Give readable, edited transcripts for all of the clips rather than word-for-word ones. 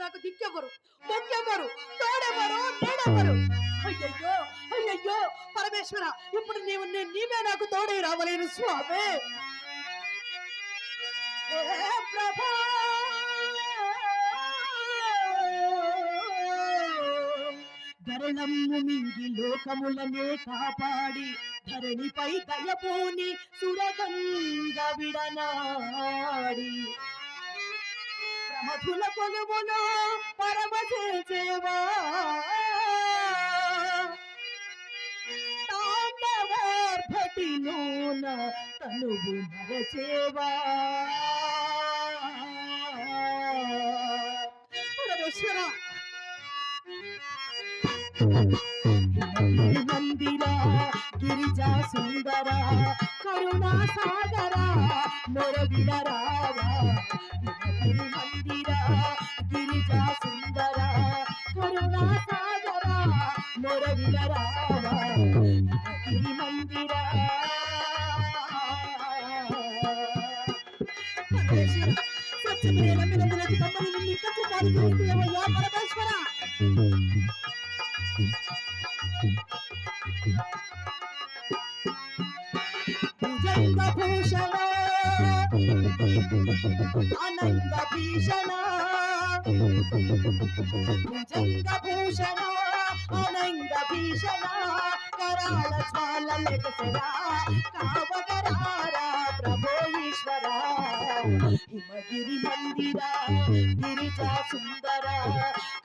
నాకు దిక్కెవరు, మొక్కెవరు, తోడెవరు, నేడెవరు? అయ్యయ్యో, అయ్యయ్యో పరమేశ్వర, ఇప్పుడు నీవే నాకు తోడై రావలేను స్వామి. ప్రభా గరణము మింగి లోకములనే కాపాడి ధరణిపై దయపోని సురగంగ విడనాడి ప్రమధుల కొలువులో పరమశేవా తాండవార్భటిలోన తనువు మరచేవా పరమేశ్వర మందిర గిరిజా సుందర కరుణా సాగర మొరవిల రావా మందిర గిరిజా సుందర కరుణా సాగర మొరవిల రావా గిరి మందిర పరమేశ్వర భూషణ అనంత భీషణ భూషణ అనంత భీషణ కరాళ జ్వాల లెగసరా కావగరారా ప్రభో ఈశ్వర హిమగిరి మందిర గిరిజా సుందర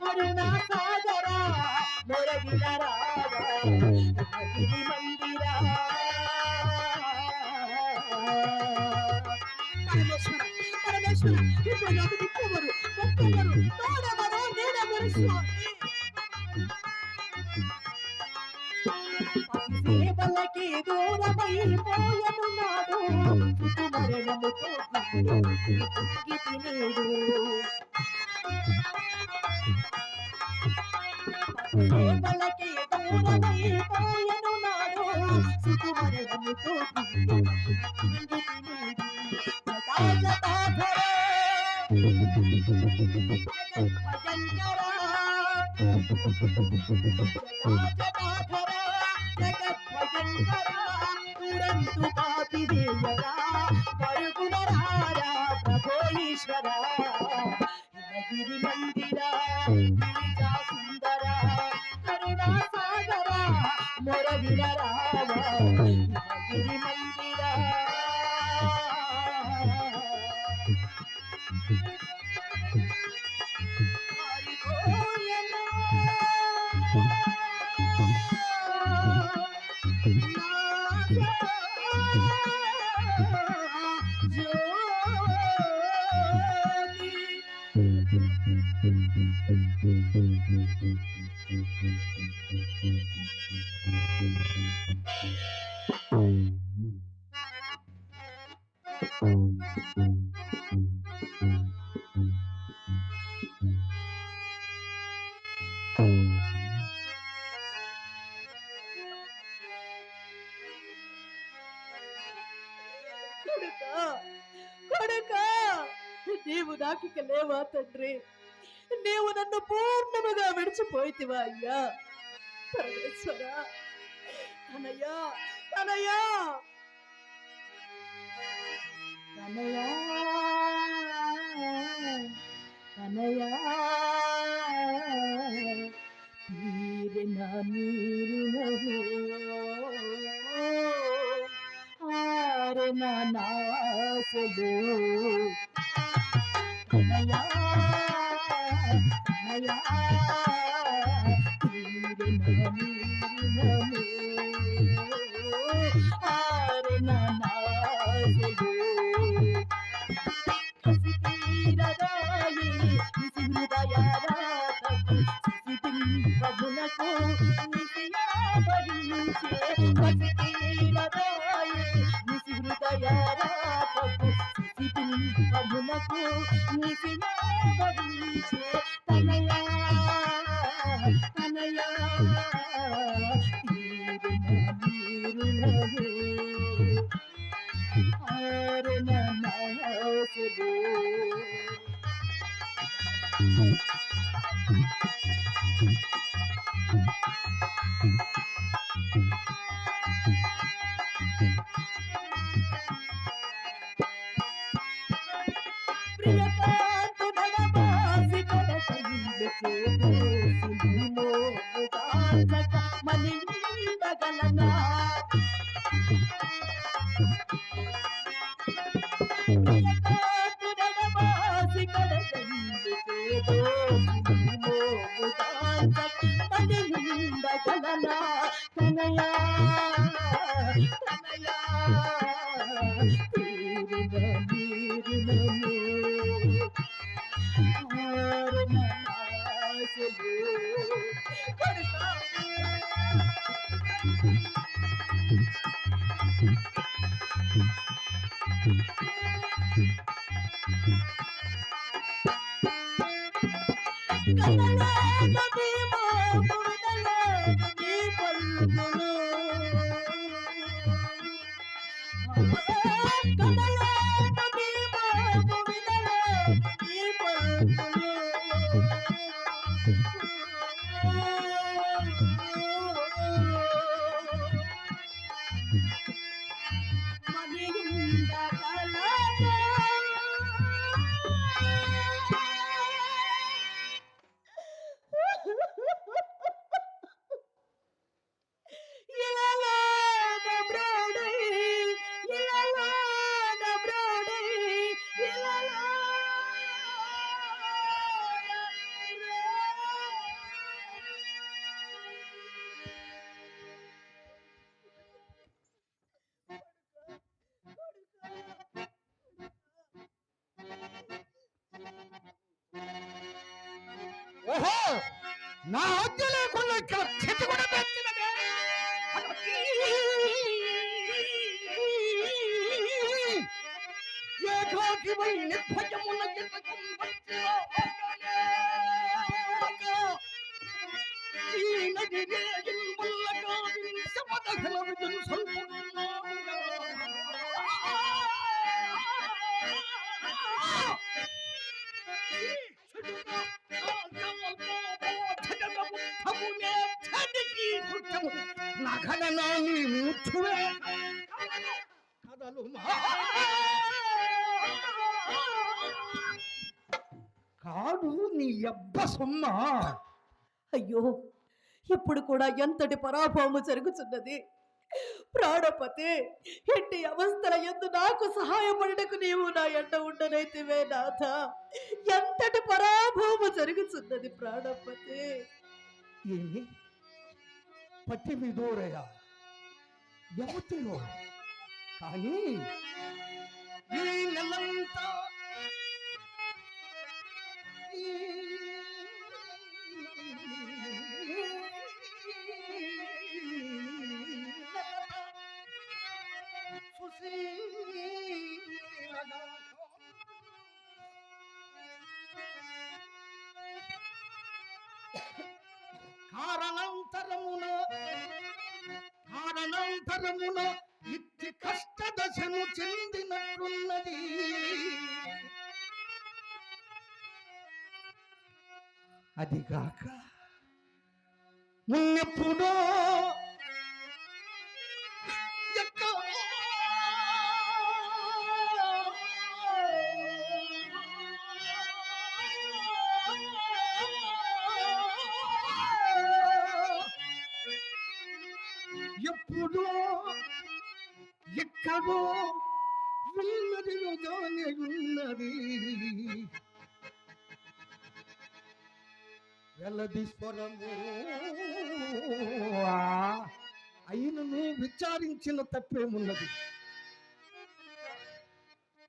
కరుణా సాగర మొరవిల రావా హిమగిరి మందిర పరమేశ్వర పరమేశ్వర ఇప్పుడు నాకు దిక్కెవరు, మొక్కెవరు, తోడెవరు, నేడెవరు స్వామి? సేవలకి దూరమైపోయను నాడు మరణముతో గితినేడు సేవలకి దూరమైపోయను నాడు సుకుమరణముతో జటాధర జగద్భజంకర జటాధర జగద్భజంకర తురంతు పాపిదేయరా పరుగునరారా ప్రభో ఈశ్వర హిమగిరి మందిర గిరిజా సుందర కరుణా సాగర మొరవిల రావా హిమగిరి మందిర నీవు నాకిక లేవా తండ్రి? నీవు నన్ను పూర్ణముగా విడిచిపోయితివా అయ్యా? పరమేశ్వర తనయా తనయా తనయా తనయా తీరిన నీరు ఆరిన నాసలు తనయా తనయా తీరిన నీరు ఆరిన నాసలు కసి తీరదాయి నిసి హృదయారాతకు ప్రభునకు నిసియాభరించే కసి తీరదాయి నిసి హృదయారాతకు ప్రభునకు నిసియాభరించే తనయా తనయా తీరిన నీరులవే ఆరిన నాసలు ప్రియకాంతు నడబాసి కడకందు చేసి మోముగాచక మనిందగలనా ప్రియకాంతు నడబాసి కడకందు చేసి మోముగాచక మనిందగలనా కనయా కనయా తీరిన నీరినను ఓహో, నా ఆజ్ఞ లేకుండా ఇక్కడ చెట్టు కూడా పెట్టినదే. ఏకాకివై నిర్భయమున గిట్టకం వచ్చిన ఈ నది రేగిన్ వల్లగా వింశమదహన విజన్ సంపుతున్నాముగా. నగననాని ముట్టువే కదలు కాదు నీ అబ్బ సొమ్మ. అయ్యో, ఇప్పుడు కూడా ఎంతటి పరాభవము జరుగుతున్నది. ప్రాణపతి, ఎట్టి అవస్థల ఎందు నాకు సహాయపడటకు నీవు నా ఎంట ఉండనైతివే నాథ. ఎంతటి పరాభవము జరుగుతున్నది ప్రాణపతి. ఏమి పట్టి విదూరయ ఎవతిలో కానీ ఈ నెలంతా కారణాంతరమున ఇట్టి కష్టదశను చెందినట్లున్నది. అదిగాక మున్నెప్పుడో ఎప్పుడో ఎక్కడో ఉన్నదిగానే ఉన్నది. వెల్లది స్వరము అయినను విచారించిన తప్పేమున్నది.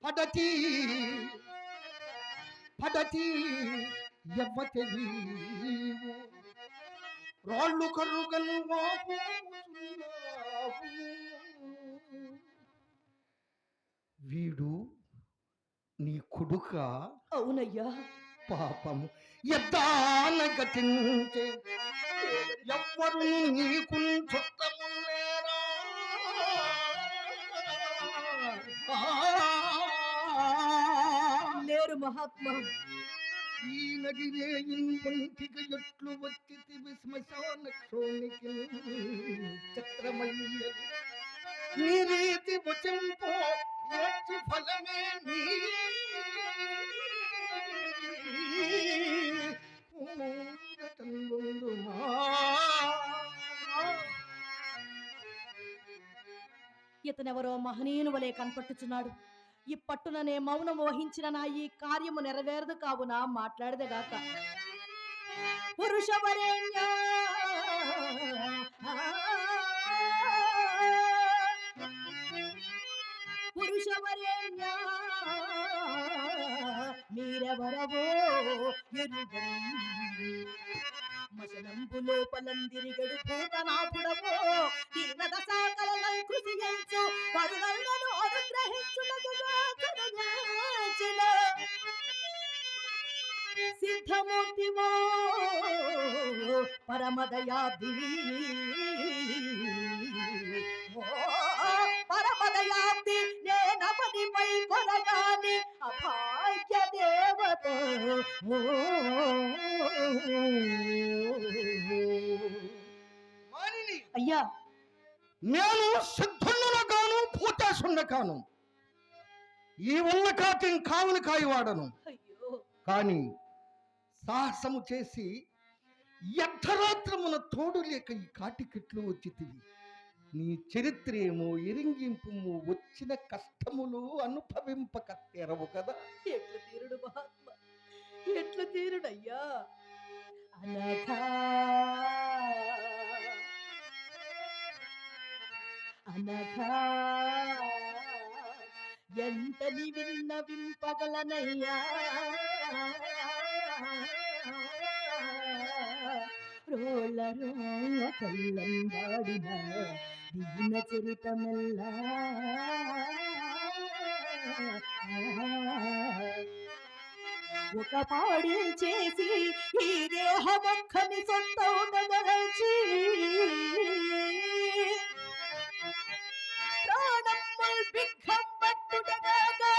పడతి పడతి ఎవ్వతే రాళ్ళు కర్రుగలు వీడు నీ కొడుక? అవునయ్యా. పాపము ఎద్దాన గతించే ఎవ్వరు నీకు చుట్టము లేరా? లేరు మహాత్మా. ఈ నగిరే ఇంటికి ఎట్లు వచ్చి శ్మశాన క్షోణికి చిత్రమయ్య ఈ రీతి వచంపో ఏడ్చి ఫలమే నీ ఇతనెవరో మహనీయుని వలె కనపట్టుచున్నాడు. ఇప్పట్టుననే మౌనం వహించిన నా ఈ కార్యము నెరవేరదు కావున మాట్లాడదగాక. పురుషవరేణ్య పురుషవరేణ్య మీరెవరవో ఎరుగండి. మశనంబు లోపలందిరిగడు భూతనాపుడవో దీన దశాకలై కృషించు కరుణలను అనుగ్రహించుటకుగాచిన సిద్ధమూర్తివో పరమదయాబ్ది పరమదయాబ్ది నేనపనిపై కొరగాని అభాగ్య దేవత అయ్యా, నేను సిద్ధుండున కాను పూతేసుండ కాను, ఈ ఉన్న కాటి కావులు కాయవాడను. అయ్యో కానీ సాహసము చేసి అర్ధరాత్రమున తోడు లేక ఈ కాటికిట్లు వచ్చితివి. నీ చరిత్రేమో ఎరింగింపుము, వచ్చిన కష్టములు అనుభవింపక తెరవు కదా. ఎట్లు తీరుడు మహాత్మ, ఎట్లు తీరుడయ్యా. అనఘా అనఘా ఎంతని విన్నవింపగలనయ్యా. రోల రోల కల్లంబాడిన దీన చరితమెల్లా ఒక పాడి చేసి ఈ దేహమొక్కని సొంతౌనగరచి ప్రాణముల్ బిగ్గం పట్టుడగాగా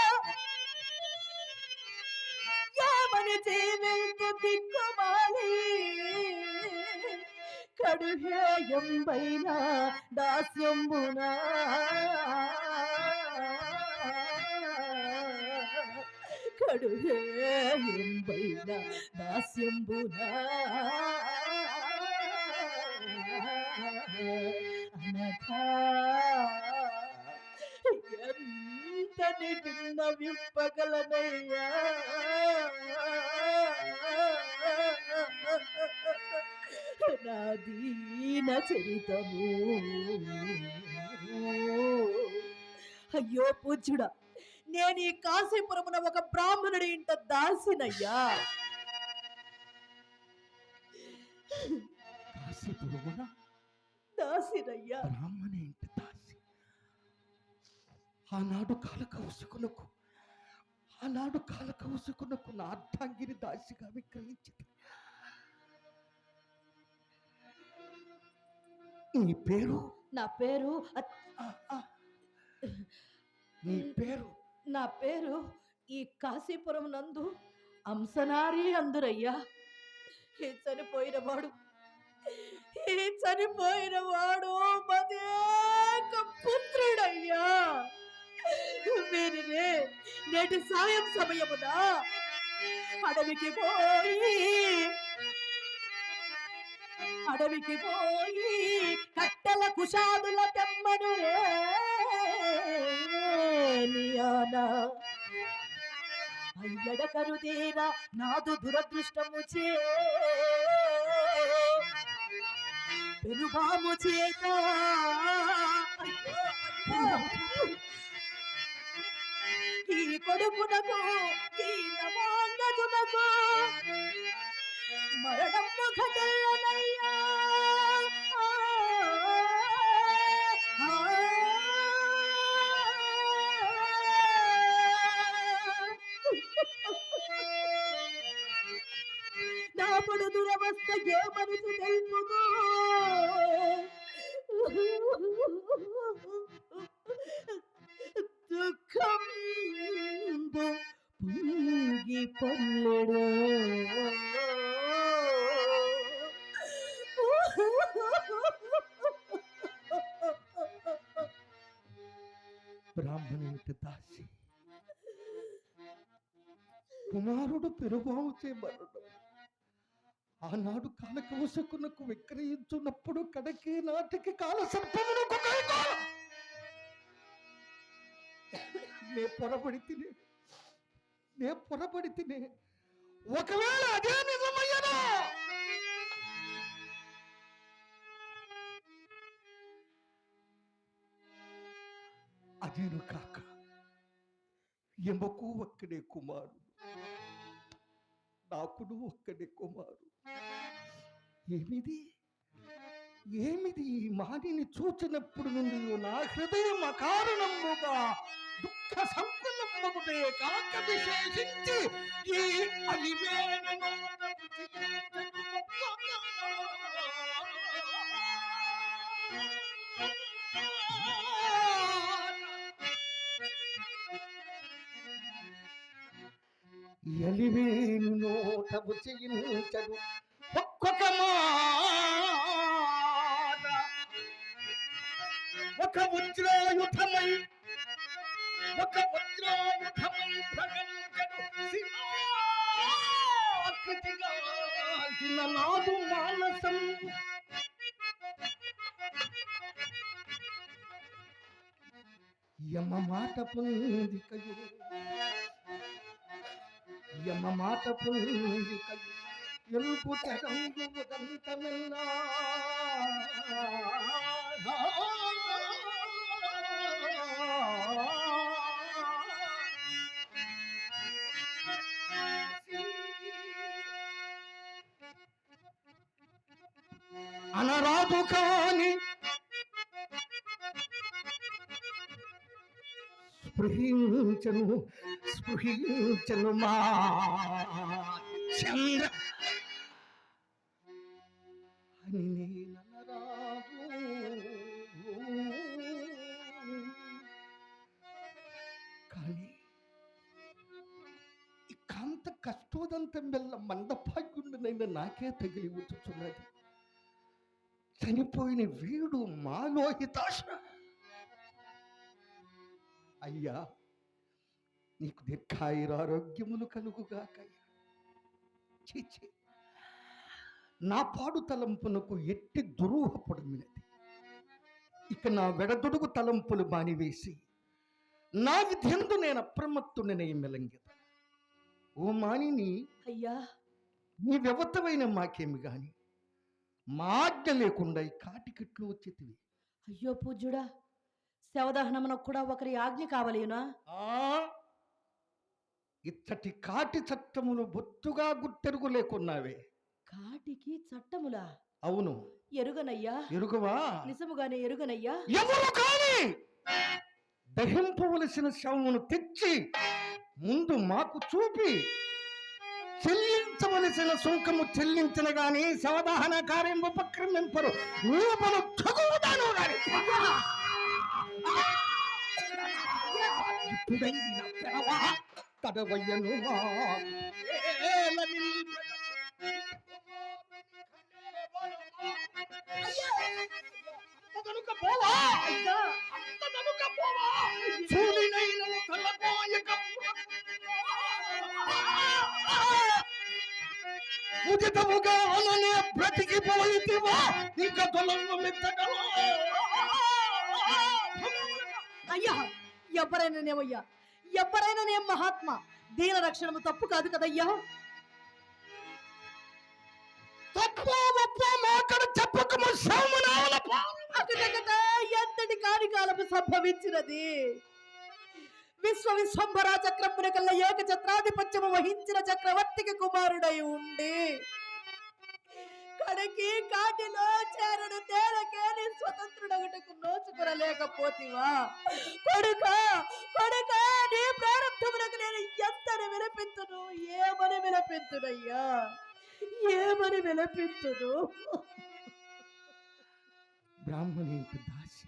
యామని జీవింతు దిక్కుమాలి కడుహేయంబైన దాస్యంబునా కడుహేయంబైన దాస్యంబునా అనఘా ఎంతని విన్నవింపగలనయ్యా. నా దీన చరితము. అయ్యో పూజ్యుడా, నేను ఈ కాశీపురమున ఒక బ్రాహ్మణుడి ఇంట దాసినయ్యా. కాశీపురమున దాసినయ్యా. బ్రాహ్మణ ఇంటి దాసి. ఆనాడు కాలకౌసుకునకు నా అర్ధాంగిని దాసిగా విక్రయించింది. నీ పేరు? నా పేరు నీ పేరు? నా పేరు ఈ కాశీపురం నందు అంశనారి అందురయ్యా. ఈ చనిపోయినవాడు మదేక పుత్రుడయ్యా. వీరినే నేటి సాయం సమయమున అడవికి పోయి కట్టెల కుషాదుల తెమ్మను అయ్యడ కరుదేరా నాదు దురదృష్టము చే పెనుబాము చేత ఈ కొడుకునకు ఈ నమాంగతునకు మరణము ఘటనయ్యా. నాపుడు దురవస్థ ఏ మనసు తెలుపుదో. దుఃఖం పొంగి పొల్లెడు దాసి, కుమారుడు పెనుబావుచే మరణం. ఆనాడు కాలకవసకునకు విక్రయించున్నప్పుడు కడకి నాటికి కాల సర్పమునకు కైకోల. నే పొరబడి తినే ఒకవేళ అదే నిజమయ్యనా, అదేను కాక ఎమకు ఒక్కడే కుమారుడు, నాకుడు ఒక్కడే కుమారు. ఏమిది ఈ మానిని చూచినప్పుడు నుండి నా హృదయం అకారణముగా దుఃఖ సంకులమ్మగుటే కాక విశేషించి ఈ అలివేణను ఎలివేణు నోటము చేయించడు ఒక్కొక్క మాట, ఒక వజ్రాయుధమై ప్రగల్గడు శిలాకృతిగా నాదు మానసం. యమ మాట పొందికయు ఎలుపు తెరంగు ఉదంతమెల్లా అనరాదు కాని స్పృహించను మా చంద్ర అని నేననరాదు. కానీ ఈ కాంత కష్టోదంతం వల్ల మందభాగ్యుండనైనా నాకే తగిలి వచ్చుచున్నది. చనిపోయిన వీడు మాలోహితాశ. అయ్యా, నీకు దీర్ఘాయురారోగ్యములు కలుగుగాకయ్యా. చీచి, నా పాడు తలంపునకు ఎట్టి దురూహపడమినది. ఇక నా వెడదొడుగు తలంపులు మానివేసి నా విధ్యందు నేను అప్రమత్తుడనే మెలంగెద. ఓ మానిని, అయ్యా, నీ వ్యవతమైన మాకేమి గాని మా ఆజ్ఞ లేకుండా ఈ కాటికిట్లు వచ్చేటివి. అయ్యో పూజ్యుడా, శవదహనమునకు కూడా ఒకరి ఆజ్ఞ కావలేనా? ఇచ్చటి కాటి చట్టములు బొత్తుగా గుర్తెరుగు లేకున్నావే. కాటికి చట్టములా? అవును, ఎరుగనయ్యా. ఎరుగవా? నిజముగానే ఎరుగనయ్యా. ఎవరు కాని దహింపవలసిన శవమును తెచ్చి ముందు మాకు చూపి చెల్లించవలసిన సుంకము చెల్లించిన గాని శవదహన కార్యం ఉపక్రమింపరు. రూపను తగువుతాను గాని తడవయ్యను ఉచితముగా అననే బ్రతికిపోయితివా ఇంకా తొలము మెత్తగల. అయ్యా, ఎవరైనానేమయ్యా, ఎవరైనానే మహాత్మ, దీన రక్షణము తప్పు కాదు కదయ్యా. ఎంతటి కార్యకాలము సంభవించినది. విశ్వంభర చక్రమున కల్లా ఏక ఛత్రాధిపత్యము వహించిన చక్రవర్తికి కుమారుడై ఉండి కడకి కాటిలో చేరడు తేలకేని స్వతంత్రుడగటకు నోచుకునలేకపోతివా? కొడుకా కొడుకా, నీ ప్రారంభమునకు నేను ఎంతని విలపింతును, ఏమని విలపింతునయ్యా, ఏమని విలపింతును? బ్రాహ్మణి దాసి,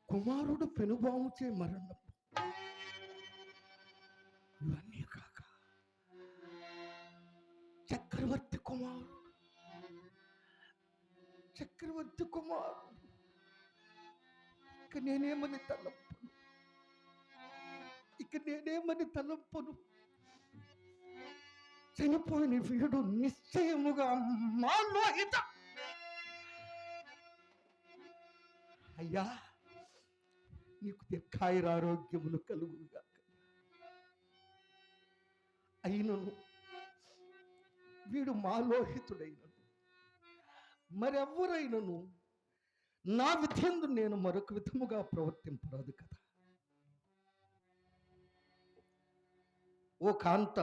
కుమారుడు పెనుబాముచే మరణం. ఇవన్నీ కాక చక్రవర్తి కుమారుడు ఇక నేనేమని తలపు. ఇక నేనేమని తలంపును. చనిపోయిన వీడు నిశ్చయముగా మా లోహిత. అయ్యా, నీకు దీర్ఘాయురారోగ్యములు కలుగుగా. అయినను వీడు మా లోహితుడైనను మరెవ్వరైనను నా విధందు నేను మరొక విధముగా ప్రవర్తింపరాదు కదా. ఓ కాంత,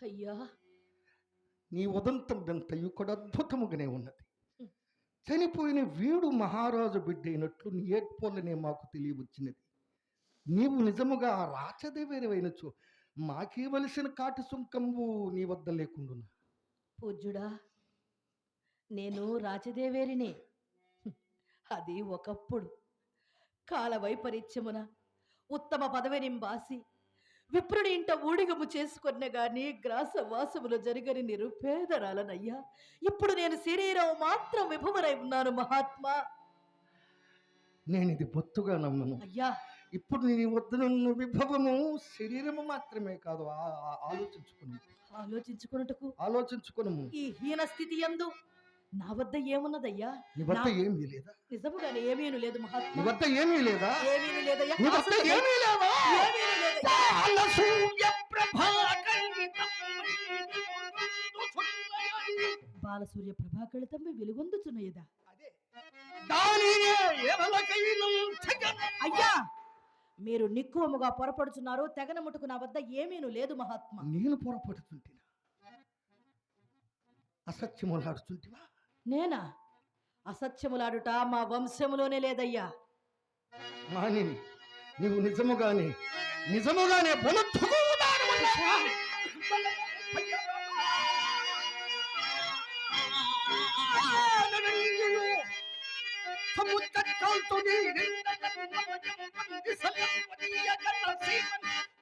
అయ్యా, నీ ఉదంతం ఎంతయు కూడా అద్భుతముగానే ఉన్నది. చనిపోయిన వీడు మహారాజు బిడ్డ అయినట్లు నీ ఏడ్పోలనే మాకు తెలియవచ్చినది. నీవు నిజముగా రాచదేవేరవైనచో మాకేవలసిన కాటి సుంకంబు నీ వద్ద లేకుండునా. పూజ్యుడా, నేను రాజదేవేరినే. అది ఒకప్పుడు కాల వైపరీత్యమున ఉత్తమ పదవిని బాసి విప్రుడి ఇంట ఊడిగము చేసుకున్న గాని గ్రాసవాసములు జరగని నిరుపేదరాలనయ్యా. ఇప్పుడు నేను శరీరం మాత్రం విభవరై ఉన్నాను మహాత్మా. నేను ఇది బొత్తుగా నమ్మను అయ్యా. ఇప్పుడు నీ వద్దనున్న విభవము శరీరము మాత్రమే కాదు. ఆలోచించుకును. ఈ హీన స్థితి యందు నా వద్ద ఏమున్నదయ్యా? నీ వద్ద ఏమీ లేదా? నిజముగానే ఏమీను లేదు మహాత్మా. నీ వద్ద ఏమీ లేదా? ఏమీను లేదయ్యా. నీ వద్ద ఏమీ లేదా? ఏమీను లేదయ్యా. బాలసూర్య ప్రభాకళితమ్మ వెలుగొందుచున్నయదా? అయ్యా, మీరు నిక్కువముగా పొరపడుచున్నారు. తెగన ముట్టుకు నా వద్ద ఏమీను లేదు మహాత్మా. నేను పొరపడుతుంటినా? అసత్యములాడుతుంటివా? నేనా? అసత్యములాడుట మా వంశములోనే లేదయ్యా. మానిని, నీవు నిజముగానే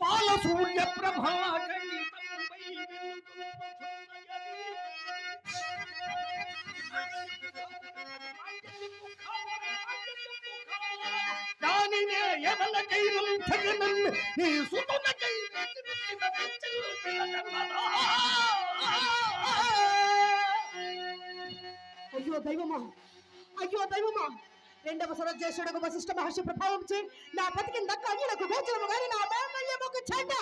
బాలసూర్య ప్రభా దానినే ఎవలకైనా తగనన్ నీ సుతునకై అయ్యో దైవమా, రెండవ సరజ్యేష్ఠుడకు వశిష్ఠ మహర్షి ప్రభావం చే నా బతికిన దక్క అన్యులకు గోచరము గాని నా మాంగళ్యముకు చెడ్డ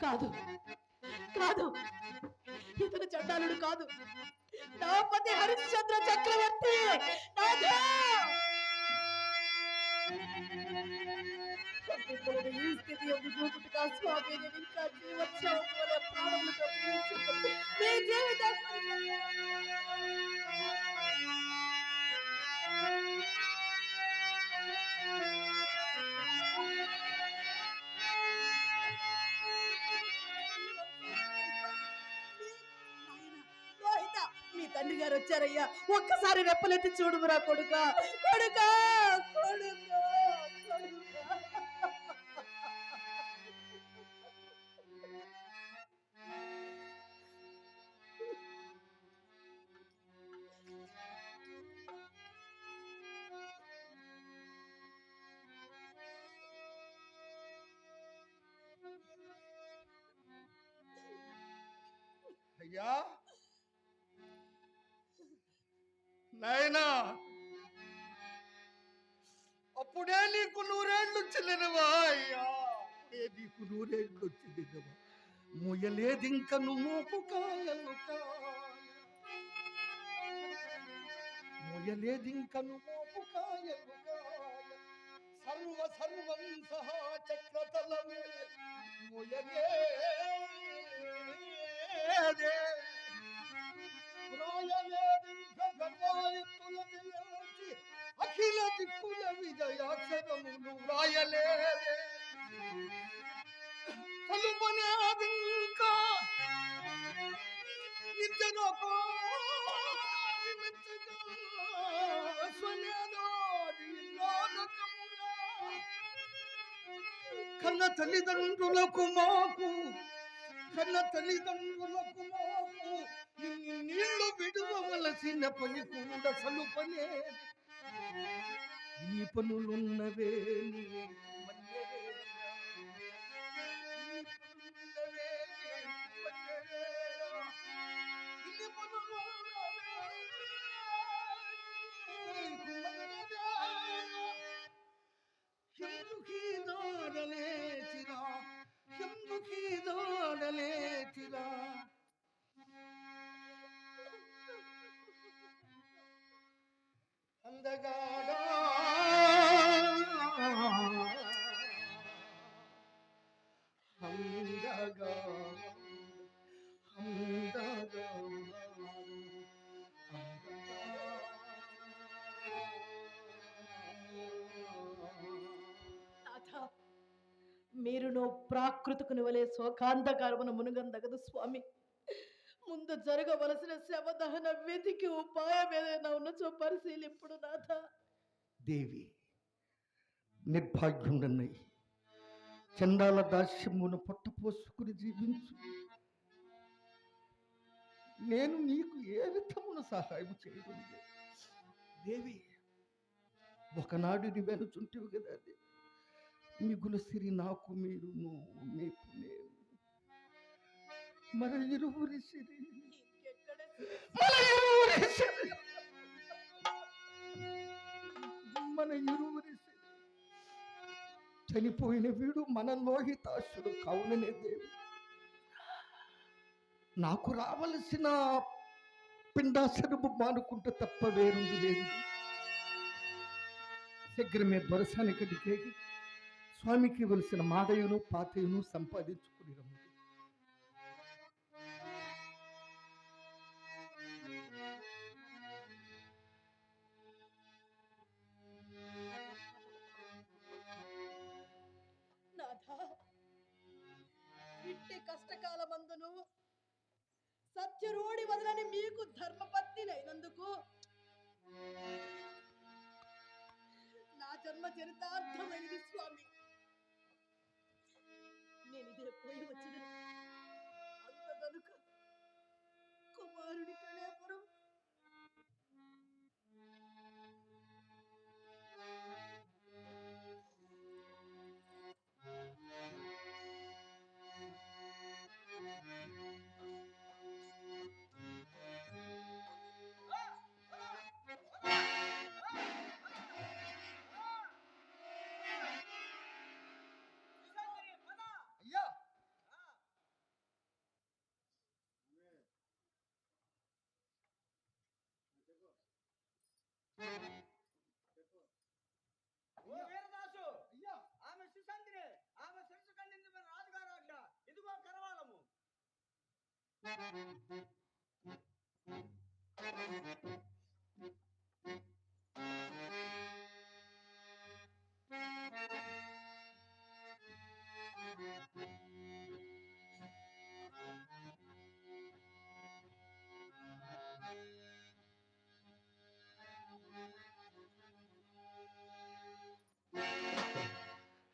కాదు. ఇతను చండాలుడు కాదు. నా పతి హరిశ్చంద్ర చక్రవర్తి. ఈ స్థితి ఎందుకు చూపుట స్వామి? నేను ఇంకా జీవోత్సవం వలె ప్రాణములతో జీవించుకుంటూ మీ మీ తండ్రి గారు వచ్చారయ్యా. ఒక్కసారి రెప్పలెత్తి చూడుమురా కొడుకా. అయ్యా, నాయనా, అప్పుడే నీకు 100 ఏళ్ళు వచ్చినవా? అయ్యా, నీకు 100 ఏళ్ళు వచ్చినవా? ముయలేదింకను మోపు కాయలు సర్వం సహా చక్రతలము అఖిల దిక్కుల విజయాక్షరములు వ్రాయలేదే. తలుపనేదింకా కన్న తల్లిదండ్రులకు మాకు నీళ్లు విడువలసిన పని కూడా సలుపనే. ఈ పనులున్నవే నీ అందగాడా అందగా అందగా నాథ, మీరును ప్రాకృతికుని వలె శోకాంధకారమున మునుగందగదు స్వామి. ముందు జరగవలసిన శవదహన వెతికి ఉపాయం ఏదైనా ఉన్నచో పరిశీలింపుడు నాథ. దేవి, నిర్భాగ్యుండన్నై చండాల దాస్యమును పొట్టపోసుకుని జీవించు. నేను నీకు ఏ విధమున సహాయం చేయడం లేదు. దేవి, ఒకనాడు నీ వెనుచుంటివి కదా అది మిగుల సిరి నాకు మీరు నీకు నేను మన ఇరువురి సిరి ఇంకెక్కడ మన ఇరువురి సిరి చనిపోయిన వీడు మన లోహితాశుడు కావుననే దేవి నాకు రావలసిన పిండాసనము మానుకుంటే తప్ప వేరుంది లేదు. శీఘ్రమే దొరసానికడికి స్వామికి ఇవ్వలసిన మాదయును పాతయును సంపాదించుకుని రమ్ము. నాథ, ఇంటి కష్టకాలమందును సత్యరోడి వదలని మీకు ధర్మపత్నినైనందుకు నా జన్మ చరితార్థమైనది స్వామి. నేను ఇదే పోయి వచ్చిన అంతదనుక కుమారుడి కళేపురం అయ్యా ఓ వీరదాసు, అయ్యా ఆమె సుశాంతిని, ఆమె శిరసు ఖండించమని రాజుగారు ఆజ్ఞ. ఇదిగో కరవాలము.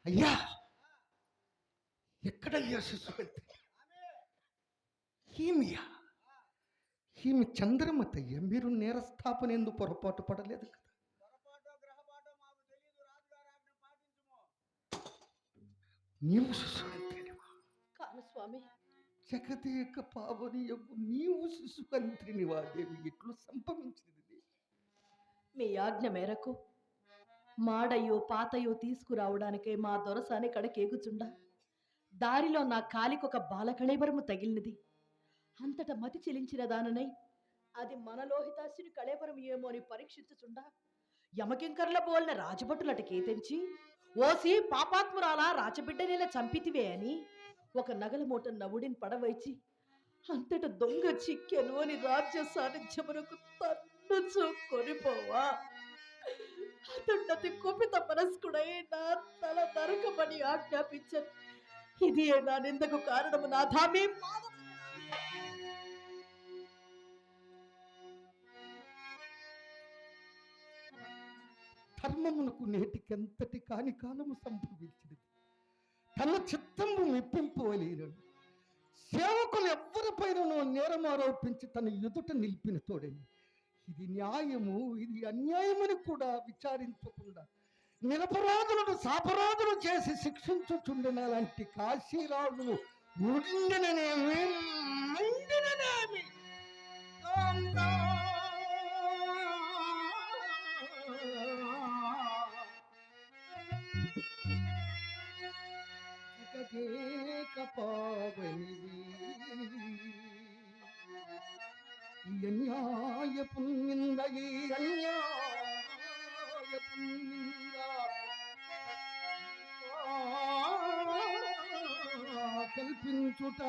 అయ్యా ఎక్కడయ్యా శిశుపతి? ఆమె హీమియా ఈమె చంద్రమతయ్య. మీరు నేరస్థాపన ఎందుకు పొరపాటు పడలేదు కదా? పొరపాటో గ్రహపాటో మాకు తెలియదు. రాజుగారి ఆజ్ఞ పాటించుము. నీవు శిశువంతునివా? కాను స్వామి. జగదేక పావనియగు నీవు శిశువంతునివా దేవి? ఇట్లు సంభవించినది. మీ ఆజ్ఞ మేరకు మాడయో పాతయో తీసుకురావడానికే మా దొరసాని కడకేగుచుండా దారిలో నా కాలికొక బాలకళేబరము తగిలినది. అంతట మతి చెలించిన దాననై అది మన లోహితాసుని కళేబరం ఏమో అని పరీక్షించుచుండా యమకింకర్ల బోల్న రాజభటులటకే తెంచి, ఓసి పాపాత్మురాలా రాచబిడ్డనేలా చంపితివే అని ఒక నగల మూట నవుడిని పడవైచి అంతట దొంగ చిక్కెను అని రాజ్య సాన్నిధ్యమునకు తన్నుచు కొనిపోవా. అతన్నతి కుపిత మనస్కుడై నా తల నరకమని ఆజ్ఞాపించను. ఇది నా నిందకు కారణము నాథా. మీ ధర్మమునకు నేటికెంతటి కాని కాలము సంభవించినది. తన చిత్తము మెప్పింపవలేనను సేవకులు ఎవ్వరిపైనను నేరం ఆరోపించి తన ఎదుట నిలిపిన తోడని ఇది న్యాయము ఇది అన్యాయమని కూడా విచారించకుండా నిరపరాధులను సాపరాధులు చేసి శిక్షించుచుండిన లాంటి కాశీరాజులు ఉండిననేమి మండిననేమి జగదేక పావనివి ఈ అన్యాయపు నింద ఈ అన్యాయ భాగ్యపుణ్యంగా కల్పించుట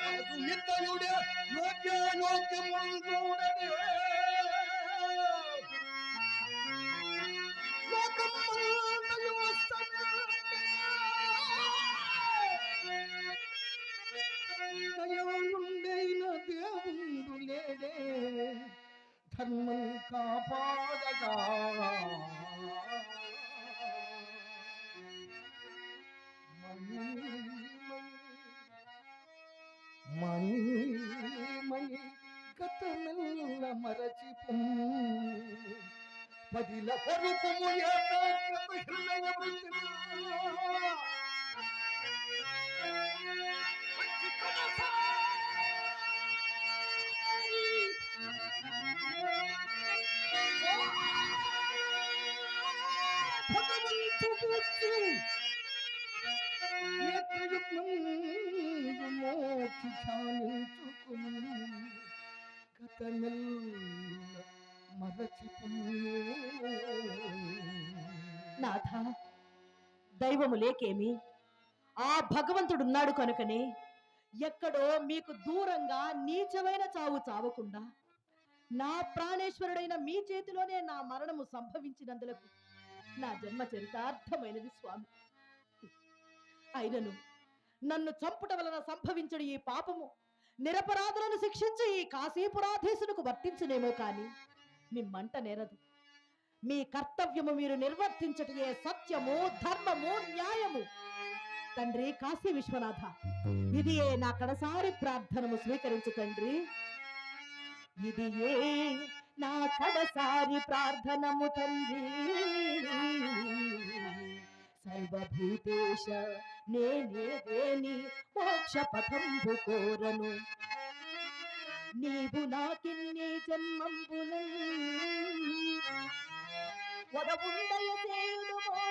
రాజు నిత్తయుడే యోగ్యోగ్యముందుడనే లోకమంతయు దయవుండైన దేవుండు లేడే ధర్మం కాపాడగా మణి మణి గతమెల్ల మరచిపు పదిల పరుపుము ఏకాగ్రత హృదయ భగవంతుడు మోక్షి ధ్యానించుకుని గతమెల్ల మరచిపు నాథ, దైవము లేకేమి, ఆ భగవంతుడున్నాడు కనుకనే ఎక్కడో మీకు దూరంగా నీచమైన చావు చావకుండా నా ప్రాణేశ్వరుడైన మీ చేతిలోనే నా మరణము సంభవించినందులకు నా జన్మ చరితార్థమైనది స్వామి. అయినను నన్ను చంపుట వలన సంభవించడు ఈ పాపము నిరపరాధులను శిక్షించి ఈ కాశీపురాధీశునికి వర్తించునేమో కాని మిమ్మంట నేరదు. మీ కర్తవ్యము మీరు నిర్వర్తించటయే సత్యము, ధర్మము, న్యాయము. తండ్రి కాశీ విశ్వనాథ, ఇది నా కడసారి ప్రార్థనము స్వీకరించు తండ్రి. ఇది నా కడసారి ప్రార్థనము తండ్రి. సర్వభూతేశ నేనేదేని మోక్ష పథంబు కోరను. నీవు నాకిన్ని జన్మంబులు వదవుండయసేయుడుమో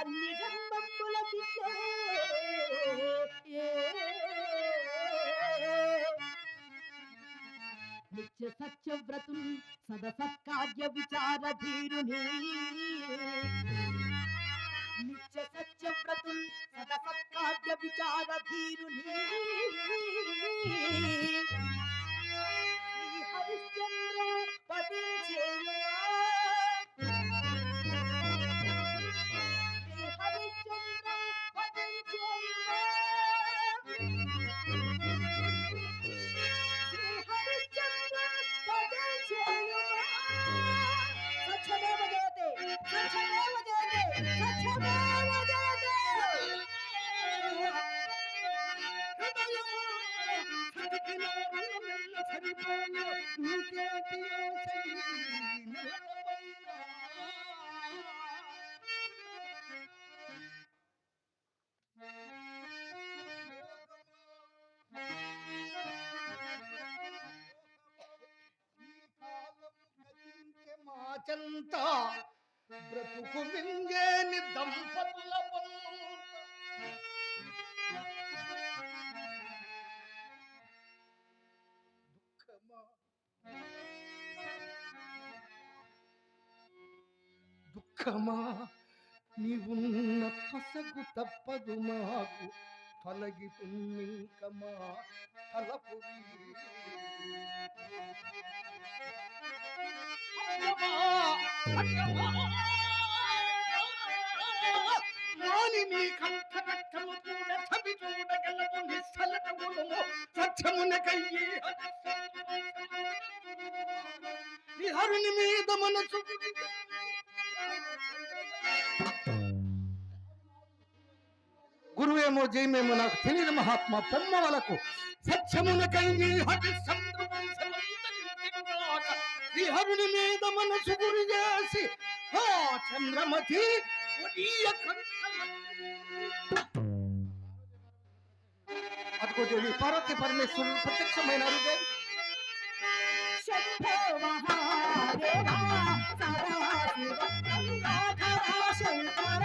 అన్ని జన్మంబులకిట్లే నిత్య సత్యవ్రతులు సదసత్కార్య విచార ధీరుని. నిత్య సత్యవ్రతులు సదసత్కార్య విచార ధీరుని. శ్రీ హరిశ్చంద్ర పదించేయుమా. శ్రీ హరిశ్చంద్ర పదించేయుమా. శ్రీ హరిశ్చంద్ర పదించేయుమా. సత్యమేవ జయతే, సత్యమేవ జయతే, సత్యమేవ జయతే. మాచంత బ్రతుకు వింజేని దంపతుల దుఃఖమా దుఃఖమా నీవున్న తొసగు తప్పదు మాకు తొలగి పుణ్యంకమా తలపురి మాని నీ కంఠ రక్తము చూడ చవి చూడగలవు నిశ్చలత గుణము సత్యమునకయ్యి హరుని మీద మనసు గురువేమో జయమేమో నాకు తెలియదు మహాత్మ పొమ్మవలకు సత్యమునకయ్యి హరుని మీద మనసు గురి చేసి ఆ చంద్రమతి అదిగో దేవి పార్వతి పరమేశ్వరుడు ప్రత్యక్షమైనారు దేవి. శంభో మహాదేవా సదాశివ గంగాధర శంకర.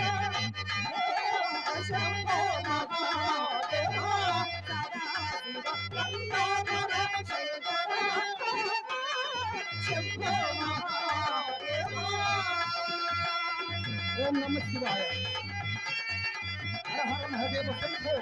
శంభో మహాదేవా సదాశివ గంగాధర శంకర. ఓం నమ శివాయ. హర హర మహాదేవ శంభో.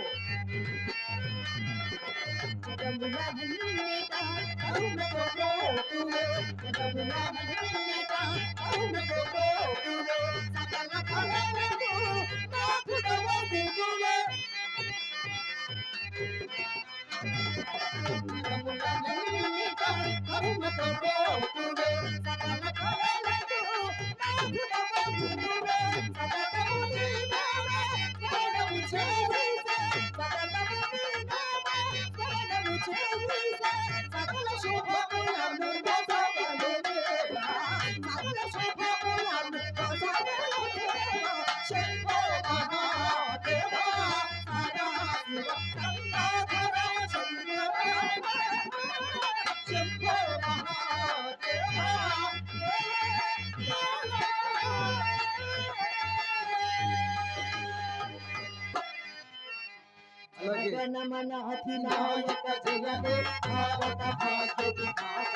అలాగే జగనమనాధినాయక జయ హే భారత భాగ్య విధాత